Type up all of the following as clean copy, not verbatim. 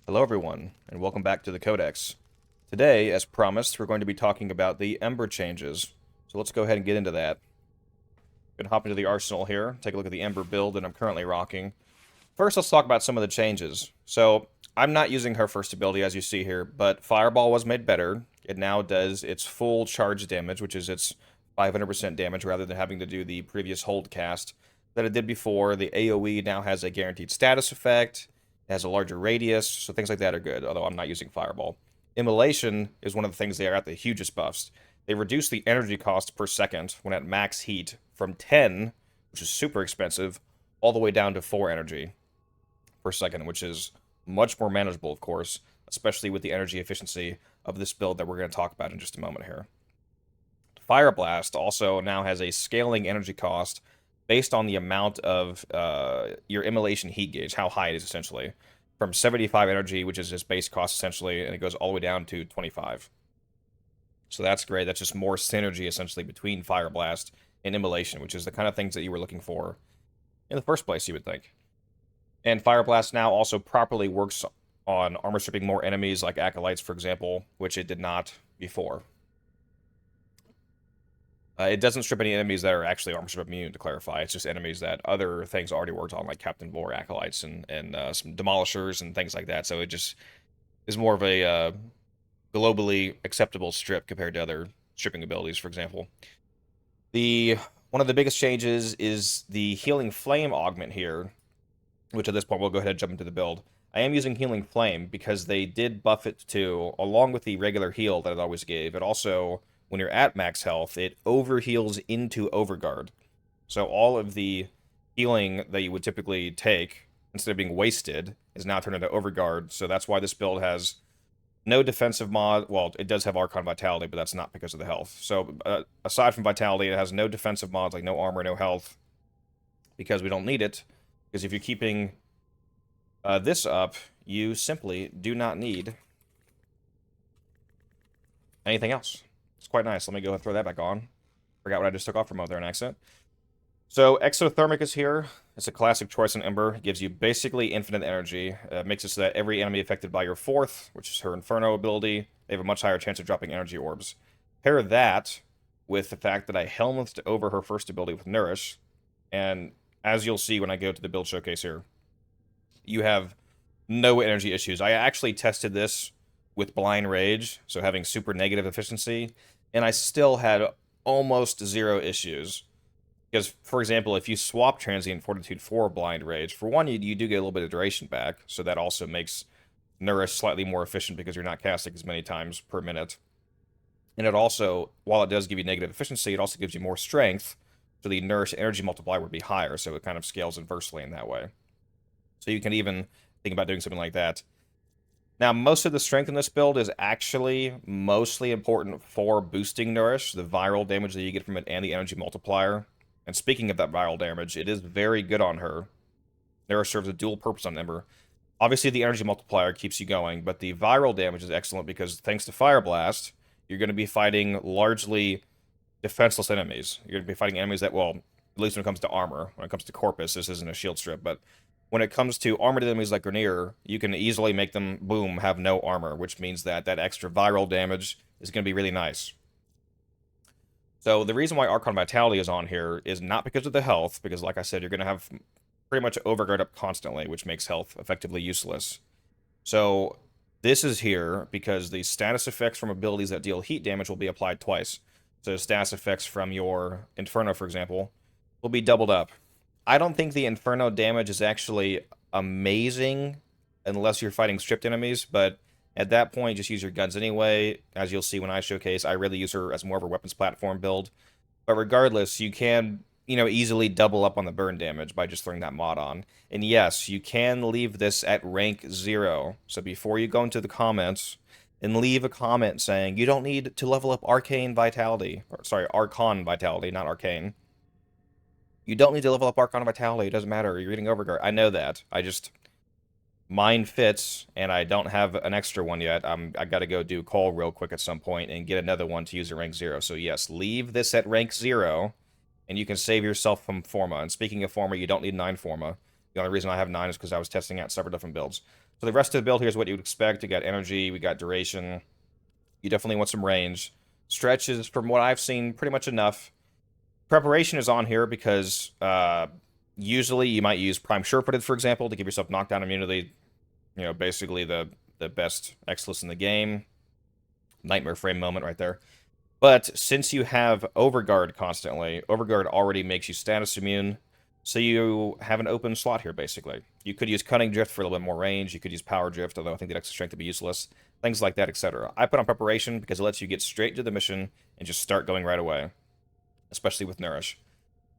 Hello everyone, and welcome back to the Codex. Today, as promised, we're going to be talking about the Ember changes. So let's go ahead and get into that. Gonna hop into the arsenal here, take a look at the Ember build that I'm currently rocking. First, let's talk about some of the changes. So, I'm not using her first ability as you see here, but Fireball was made better. It now does its full charge damage, which is its 500% damage, rather than having to do the previous hold cast that it did before. The AoE now has a guaranteed status effect. It has a larger radius, so things like that are good, although I'm not using Fireball. Immolation is one of the things they are at the hugest buffs. They reduce the energy cost per second when at max heat from 10, which is super expensive, all the way down to 4 energy per second, which is much more manageable, of course, especially with the energy efficiency of this build that we're going to talk about in just a moment here. Fire Blast also now has a scaling energy cost based on the amount of your immolation heat gauge, how high it is essentially, from 75 energy, which is its base cost essentially, and it goes all the way down to 25. So that's great. That's just more synergy essentially between Fire Blast and immolation, which is the kind of things that you were looking for in the first place, you would think. And Fire Blast now also properly works on armor stripping more enemies like Acolytes, for example, which it did not before. It doesn't strip any enemies that are actually armor strip immune, to clarify. It's just enemies that other things already worked on, like Captain Vor, Acolytes, and some Demolishers and things like that. So it just is more of a globally acceptable strip compared to other stripping abilities, for example. One of the biggest changes is the Healing Flame augment here, which at this point we'll go ahead and jump into the build. I am using Healing Flame because they did buff it to, along with the regular heal that it always gave, it also, when you're at max health, it overheals into Overguard. So all of the healing that you would typically take, instead of being wasted, is now turned into Overguard. So that's why this build has no defensive mod. Well, it does have Archon Vitality, but that's not because of the health. So aside from Vitality, it has no defensive mods, like no armor, no health, because we don't need it. Because if you're keeping this up, you simply do not need anything else. It's quite nice. Let me go and throw that back on. Forgot what I just took off from out there in accident. So Exothermic is here. It's a classic choice in Ember. It gives you basically infinite energy. Makes it so that every enemy affected by your fourth, which is her Inferno ability, they have a much higher chance of dropping energy orbs. Pair that with the fact that I helmethed over her first ability with Nourish, and as you'll see when I go to the build showcase here, you have no energy issues. I actually tested this with Blind Rage, so having super negative efficiency, and I still had almost zero issues. Because, for example, if you swap Transient Fortitude for Blind Rage, for one, you do get a little bit of duration back, so that also makes Nourish slightly more efficient because you're not casting as many times per minute. And it also, while it does give you negative efficiency, it also gives you more strength, so the Nourish energy multiplier would be higher, so it kind of scales inversely in that way. So you can even think about doing something like that. Now, most of the strength in this build is actually mostly important for boosting Nourish, the viral damage that you get from it, and the energy multiplier. And speaking of that viral damage, it is very good on her. Nourish serves a dual purpose on Ember. Obviously, the energy multiplier keeps you going, but the viral damage is excellent because thanks to Fire Blast, you're going to be fighting largely defenseless enemies. You're going to be fighting enemies that, well, at least when it comes to armor, when it comes to Corpus, this isn't a shield strip, but when it comes to armored enemies like Grenier, you can easily make them, boom, have no armor, which means that that extra viral damage is going to be really nice. So the reason why Archon Vitality is on here is not because of the health, because like I said, you're going to have pretty much Overguard up constantly, which makes health effectively useless. So this is here because the status effects from abilities that deal heat damage will be applied twice. So status effects from your Inferno, for example, will be doubled up. I don't think the Inferno damage is actually amazing unless you're fighting stripped enemies, but at that point, just use your guns anyway. As you'll see when I showcase, I really use her as more of a weapons platform build. But regardless, you can, easily double up on the burn damage by just throwing that mod on. And yes, you can leave this at rank 0. So before you go into the comments and leave a comment saying you don't need to level up Arcane Vitality, or sorry, Archon Vitality, not Arcane. You don't need to level up Archon Vitality. It doesn't matter. You're reading Overguard. I know that. Mine fits, and I don't have an extra one yet. I got to go do Call real quick at some point and get another one to use at rank 0. So yes, leave this at rank 0, and you can save yourself from Forma. And speaking of Forma, you don't need 9 Forma. The only reason I have 9 is because I was testing out several different builds. So the rest of the build here is what you would expect. You got energy, we got duration. You definitely want some range. Stretch is, from what I've seen, pretty much enough. Preparation is on here because usually you might use Prime Sure-Footed, for example, to give yourself knockdown immunity. You know, basically the best X-List in the game. Nightmare frame moment right there. But since you have Overguard constantly, Overguard already makes you status immune, so you have an open slot here, basically. You could use Cunning Drift for a little bit more range, you could use Power Drift, although I think that extra strength would be useless, things like that, etc. I put on Preparation because it lets you get straight to the mission and just start going right away, especially with Nourish.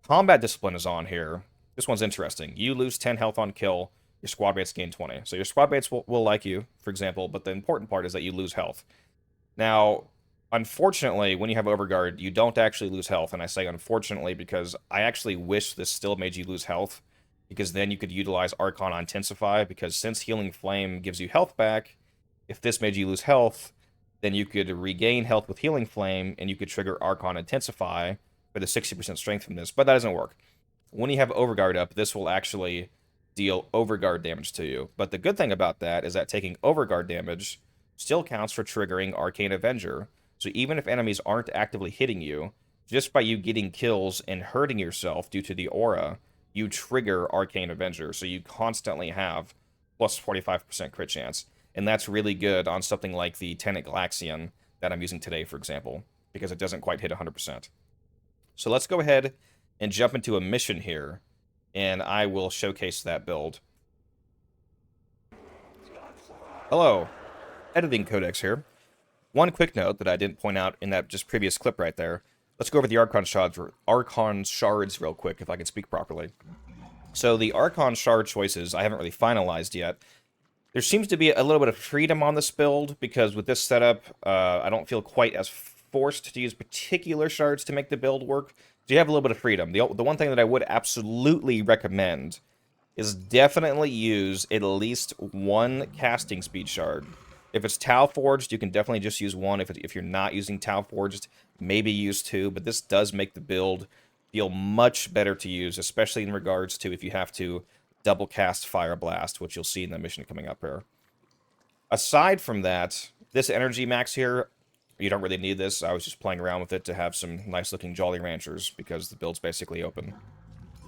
Combat Discipline is on here. This one's interesting. You lose 10 health on kill, your squad mates gain 20. So your squad mates will like you, for example, but the important part is that you lose health. Now, unfortunately, when you have Overguard, you don't actually lose health, and I say unfortunately because I actually wish this still made you lose health, because then you could utilize Archon on Intensify, because since Healing Flame gives you health back, if this made you lose health, then you could regain health with Healing Flame, and you could trigger Archon Intensify for the 60% strength from this, but that doesn't work. When you have Overguard up, this will actually deal Overguard damage to you, but the good thing about that is that taking Overguard damage still counts for triggering Arcane Avenger. So even if enemies aren't actively hitting you, just by you getting kills and hurting yourself due to the aura, you trigger Arcane Avenger. So you constantly have plus 45% crit chance. And that's really good on something like the Tenet Galaxian that I'm using today, for example, because it doesn't quite hit 100%. So let's go ahead and jump into a mission here, and I will showcase that build. Hello. Editing Codex here. One quick note that I didn't point out in that just previous clip right there. Let's go over the Archon shards real quick, if I can speak properly. So the Archon shard choices I haven't really finalized yet. There seems to be a little bit of freedom on this build, because with this setup, I don't feel quite as forced to use particular shards to make the build work. So you have a little bit of freedom. The one thing that I would absolutely recommend is definitely use at least one casting speed shard. If it's Tau Forged, you can definitely just use one. If you're not using Tau Forged, maybe use two. But this does make the build feel much better to use, especially in regards to if you have to double cast Fire Blast, which you'll see in the mission coming up here. Aside from that, this energy max here, you don't really need this. I was just playing around with it to have some nice-looking Jolly Ranchers, because the build's basically open.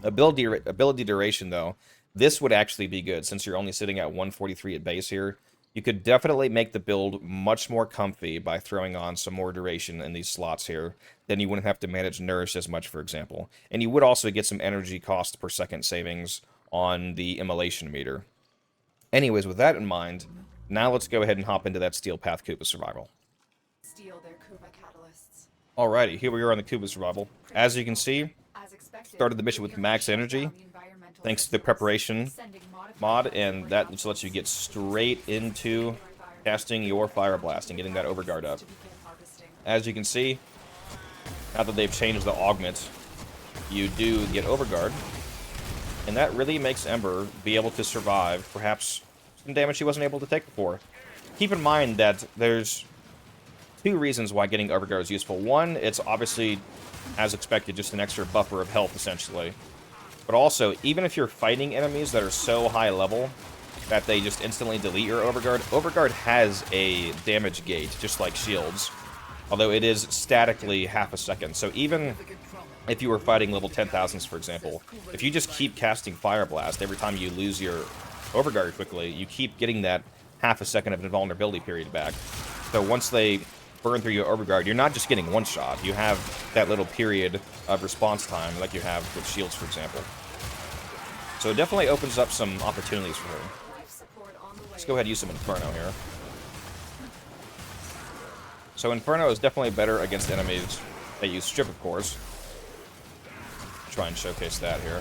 Ability duration, though, this would actually be good, since you're only sitting at 143 at base here. You could definitely make the build much more comfy by throwing on some more duration in these slots here. Then you wouldn't have to manage Nourish as much, for example. And you would also get some energy cost per second savings on the Immolation meter. Anyways, with that in mind, now let's go ahead and hop into that Steel Path Kuba Survival. Steal their Kuba catalysts. Alrighty, here we are on the Kuba Survival. As you can see, started the mission with max energy, thanks to the preparation mod, and that just lets you get straight into casting your Fire Blast and getting that Overguard up. As you can see, now that they've changed the augment, you do get Overguard, and that really makes Ember be able to survive perhaps some damage she wasn't able to take before. Keep in mind that there's two reasons why getting Overguard is useful. One, it's obviously, as expected, just an extra buffer of health, essentially. But also, even if you're fighting enemies that are so high level that they just instantly delete your Overguard, Overguard has a damage gate, just like shields, although it is statically half a second. So even if you were fighting level 10,000s, for example, if you just keep casting Fire Blast every time you lose your Overguard quickly, you keep getting that half a second of invulnerability period back. So once they burn through your Overguard, you're not just getting one shot. You have that little period of response time like you have with shields, for example. So it definitely opens up some opportunities for her. Let's go ahead and use some Inferno here. So Inferno is definitely better against enemies that use Strip, of course. Try and showcase that here.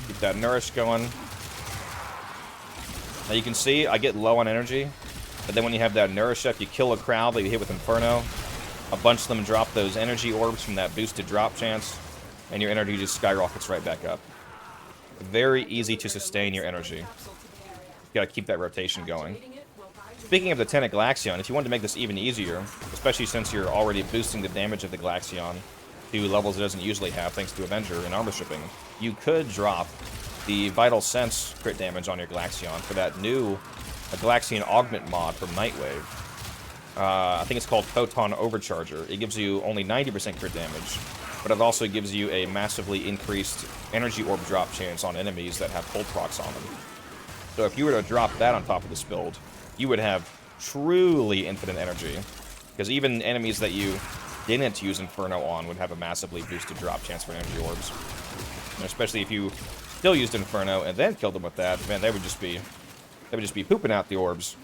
Keep that Nourish going. Now you can see I get low on energy, but then when you have that Nourish up, you kill a crowd that you hit with Inferno. A bunch of them drop those energy orbs from that boosted drop chance, and your energy just skyrockets right back up. Very easy to sustain your energy. You gotta keep that rotation going. Speaking of the Tenet Galaxian, if you wanted to make this even easier, especially since you're already boosting the damage of the Galaxian to levels it doesn't usually have thanks to Avenger and armor shipping, you could drop the Vital Sense crit damage on your Galaxion for that new Galaxion Augment mod from Nightwave. I think it's called Photon Overcharger. It gives you only 90% crit damage, but it also gives you a massively increased energy orb drop chance on enemies that have full procs on them. So if you were to drop that on top of this build, you would have truly infinite energy. Because even enemies that you didn't use Inferno on would have a massively boosted drop chance for energy orbs. And especially if you still used Inferno and then killed them with that, man, they would just be pooping out the orbs.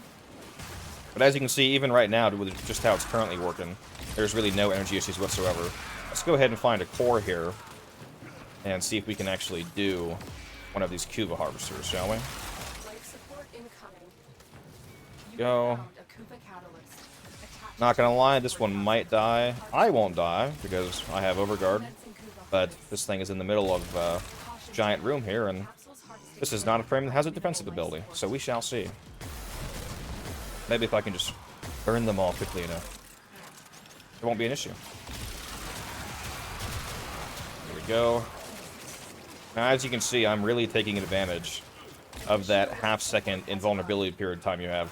But as you can see, even right now, with just how it's currently working, there's really no energy issues whatsoever. Let's go ahead and find a core here and see if we can actually do one of these Kuva harvesters, shall we? Go. Not gonna lie, this one might die. I won't die because I have Overguard, but this thing is in the middle of a giant room here, and this is not a frame that has a defensive ability, so we shall see. Maybe if I can just burn them all quickly enough, it won't be an issue. Here we go. Now, as you can see, I'm really taking advantage of that half-second invulnerability period time you have.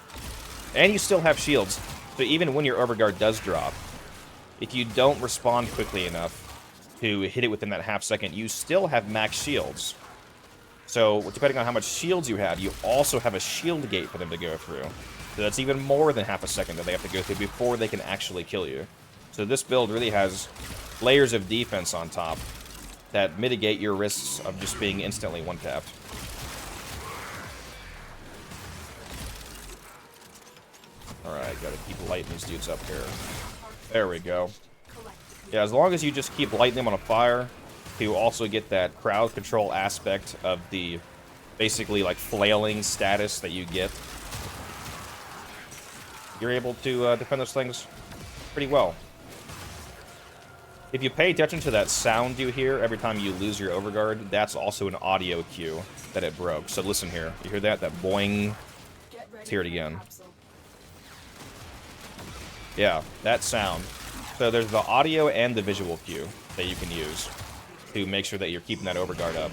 And you still have shields, so even when your Overguard does drop, if you don't respond quickly enough to hit it within that half-second, you still have max shields. So, depending on how much shields you have, you also have a shield gate for them to go through. So that's even more than half a second that they have to go through before they can actually kill you. So this build really has layers of defense on top that mitigate your risks of just being instantly one-tapped. Alright, gotta keep lighting these dudes up here. There we go. Yeah, as long as you just keep lighting them on a fire to also get that crowd control aspect of the basically like flailing status that you get, you're able to defend those things pretty well. If you pay attention to that sound you hear every time you lose your Overguard, that's also an audio cue that it broke. So listen here. You hear that? That boing. Let's hear it again. Yeah, that sound. So there's the audio and the visual cue that you can use to make sure that you're keeping that Overguard up.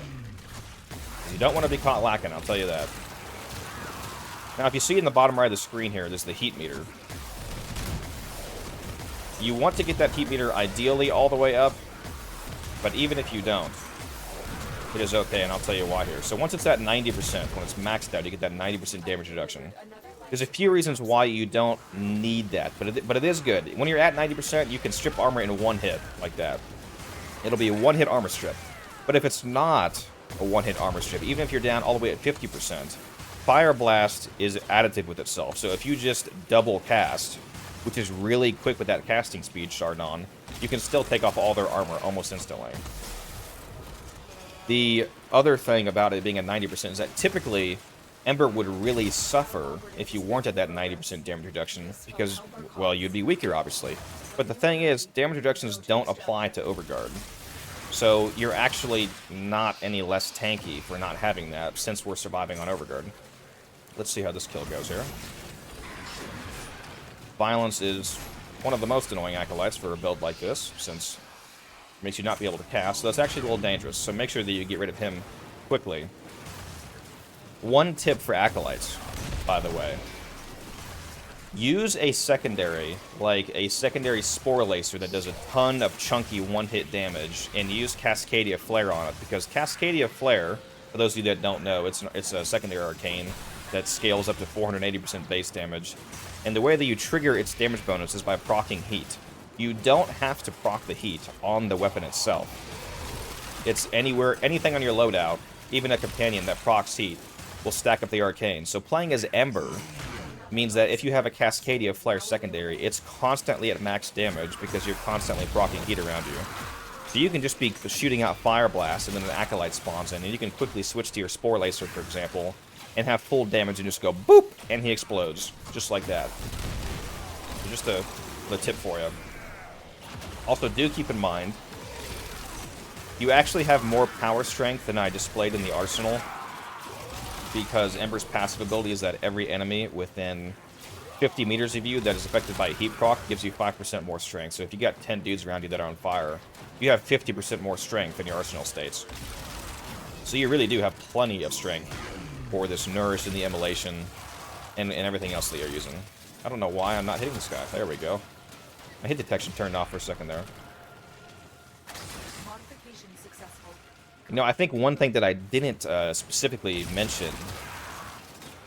You don't want to be caught lacking, I'll tell you that. Now, if you see in the bottom right of the screen here, there's the heat meter. You want to get that heat meter ideally all the way up, but even if you don't, it is okay, and I'll tell you why here. So once it's at 90%, when it's maxed out, you get that 90% damage reduction. There's a few reasons why you don't need that, but it is good. When you're at 90%, you can strip armor in one hit, like that. It'll be a one-hit armor strip. But if it's not a one-hit armor strip, even if you're down all the way at 50%, Fire Blast is additive with itself. So if you just double cast, which is really quick with that casting speed, Chardon, you can still take off all their armor almost instantly. The other thing about it being at 90% is that typically Ember would really suffer if you weren't at that 90% damage reduction because, well, you'd be weaker, obviously. But the thing is, damage reductions don't apply to Overguard. So you're actually not any less tanky for not having that since we're surviving on Overguard. Let's see how this kill goes here. Violence is one of the most annoying acolytes for a build like this, since it makes you not be able to cast, so that's actually a little dangerous, so make sure that you get rid of him quickly. One tip for acolytes, by the way. Use a secondary, like a secondary Spore Lacer that does a ton of chunky one-hit damage, and use Cascadia Flare on it, because Cascadia Flare, for those of you that don't know, it's a secondary arcane that scales up to 480% base damage. And the way that you trigger its damage bonus is by proccing heat. You don't have to proc the heat on the weapon itself. It's anything on your loadout, even a companion that procs heat, will stack up the arcane. So playing as Ember means that if you have a Cascadia Flare secondary, it's constantly at max damage because you're constantly proccing heat around you. So you can just be shooting out Fire Blast and then an Acolyte spawns in, and you can quickly switch to your Spore Lacer, for example, and have full damage and just go boop, and he explodes. Just like that. So just a tip for you. Also, do keep in mind, you actually have more power strength than I displayed in the arsenal, because Ember's passive ability is that every enemy within 50 meters of you that is affected by a heat proc gives you 5% more strength. So if you got 10 dudes around you that are on fire, you have 50% more strength than your arsenal states. So you really do have plenty of strength for this Nourish and the Immolation and everything else that you're using. I don't know why I'm not hitting this guy. There we go. My hit detection turned off for a second there. Modification successful. You know, I think one thing that I didn't specifically mention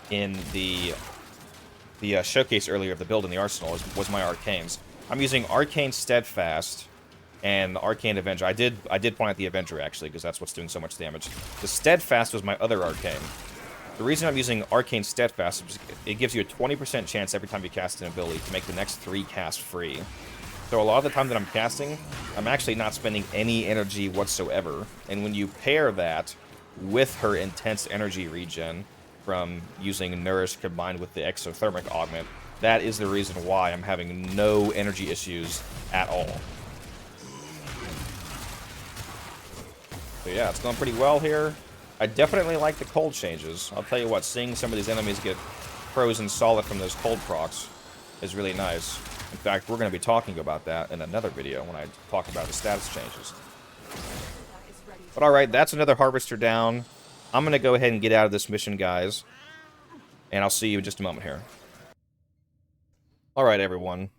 in the showcase earlier of the build in the arsenal was my arcanes. I'm using Arcane Steadfast and Arcane Avenger. I did point out the Avenger, actually, because that's what's doing so much damage. The Steadfast was my other arcane. The reason I'm using Arcane Steadfast is it gives you a 20% chance every time you cast an ability to make the next 3 casts free. So a lot of the time that I'm casting, I'm actually not spending any energy whatsoever. And when you pair that with her intense energy regen from using Nourish combined with the Exothermic Augment, that is the reason why I'm having no energy issues at all. So yeah, it's going pretty well here. I definitely like the cold changes. I'll tell you what, seeing some of these enemies get frozen solid from those cold procs is really nice. In fact, we're going to be talking about that in another video when I talk about the status changes. But alright, that's another Harvester down. I'm going to go ahead and get out of this mission, guys. And I'll see you in just a moment here. Alright, everyone.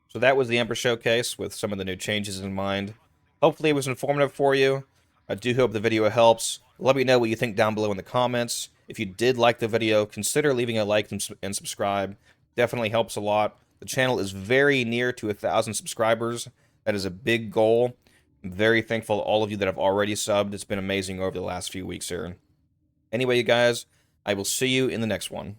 So that was the Ember Showcase with some of the new changes in mind. Hopefully it was informative for you. I do hope the video helps. Let me know what you think down below in the comments. If you did like the video, consider leaving a like and subscribe. Definitely helps a lot. The channel is very near to 1,000 subscribers. That is a big goal. I'm very thankful to all of you that have already subbed. It's been amazing over the last few weeks here. Anyway, you guys, I will see you in the next one.